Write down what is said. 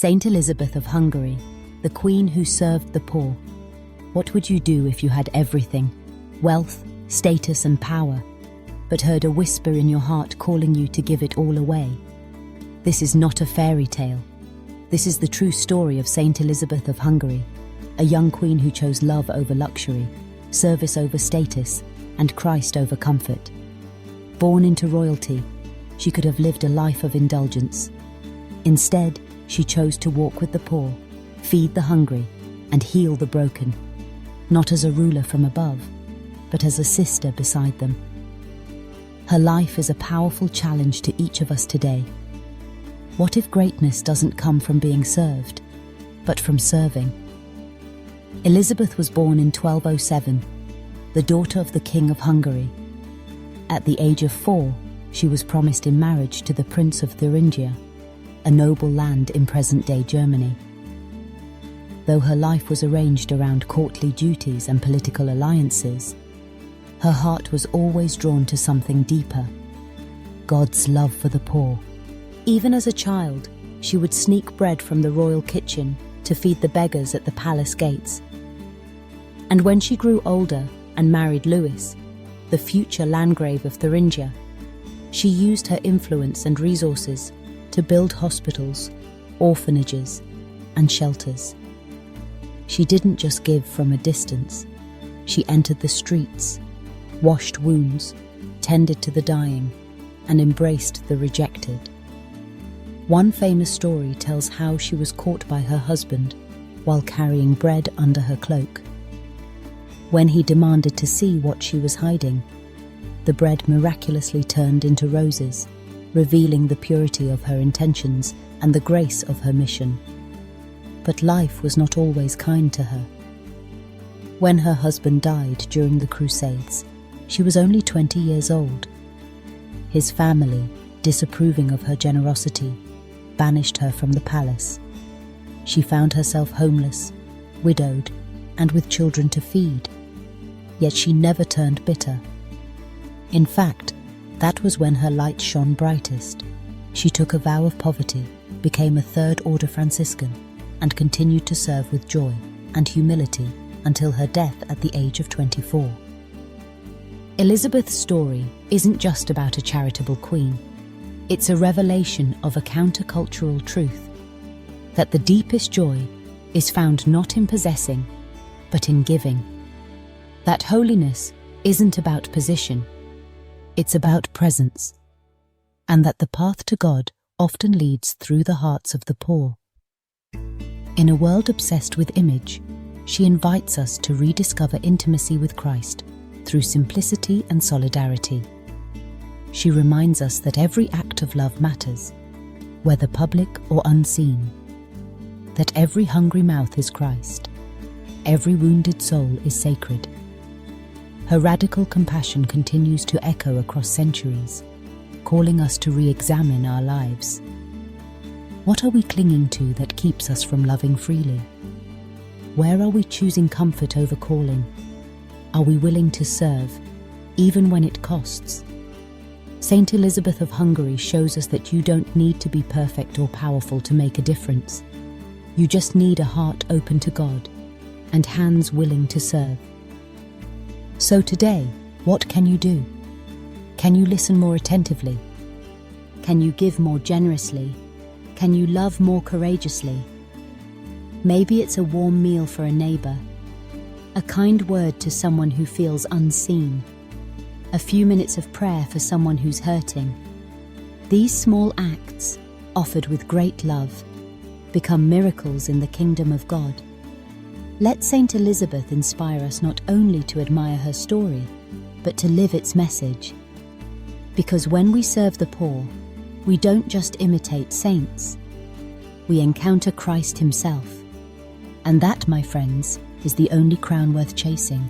Saint Elizabeth of Hungary, the queen who served the poor. What would you do if you had everything, wealth, status and power, but heard a whisper in your heart calling you to give it all away? This is not a fairy tale. This is the true story of Saint Elizabeth of Hungary, a young queen who chose love over luxury, service over status, and Christ over comfort. Born into royalty, she could have lived a life of indulgence. Instead, she chose to walk with the poor, feed the hungry, and heal the broken, not as a ruler from above, but as a sister beside them. Her life is a powerful challenge to each of us today. What if greatness doesn't come from being served, but from serving? Elizabeth was born in 1207, the daughter of the King of Hungary. At the age of 4, she was promised in marriage to the Prince of Thuringia, a noble land in present-day Germany. Though her life was arranged around courtly duties and political alliances, her heart was always drawn to something deeper: God's love for the poor. Even as a child, she would sneak bread from the royal kitchen to feed the beggars at the palace gates. And when she grew older and married Louis, the future Landgrave of Thuringia, she used her influence and resources to build hospitals, orphanages, and shelters. She didn't just give from a distance. She entered the streets, washed wounds, tended to the dying, and embraced the rejected. One famous story tells how she was caught by her husband while carrying bread under her cloak. When he demanded to see what she was hiding, the bread miraculously turned into roses, revealing the purity of her intentions and the grace of her mission. But life was not always kind to her. When her husband died during the Crusades, she was only 20 years old. His family, disapproving of her generosity, banished her from the palace. She found herself homeless, widowed, and with children to feed. Yet she never turned bitter. In fact, that was when her light shone brightest. She took a vow of poverty, became a third-order Franciscan, and continued to serve with joy and humility until her death at the age of 24. Elizabeth's story isn't just about a charitable queen. It's a revelation of a countercultural truth, that the deepest joy is found not in possessing, but in giving. That holiness isn't about position, it's about presence, and that the path to God often leads through the hearts of the poor. In a world obsessed with image, she invites us to rediscover intimacy with Christ through simplicity and solidarity. She reminds us that every act of love matters, whether public or unseen, that every hungry mouth is Christ, every wounded soul is sacred. Her radical compassion continues to echo across centuries, calling us to re-examine our lives. What are we clinging to that keeps us from loving freely? Where are we choosing comfort over calling? Are we willing to serve, even when it costs? Saint Elizabeth of Hungary shows us that you don't need to be perfect or powerful to make a difference. You just need a heart open to God and hands willing to serve. So today, what can you do? Can you listen more attentively? Can you give more generously? Can you love more courageously? Maybe it's a warm meal for a neighbor, a kind word to someone who feels unseen, a few minutes of prayer for someone who's hurting. These small acts, offered with great love, become miracles in the kingdom of God. Let Saint Elizabeth inspire us not only to admire her story, but to live its message. Because when we serve the poor, we don't just imitate saints, we encounter Christ himself. And that, my friends, is the only crown worth chasing.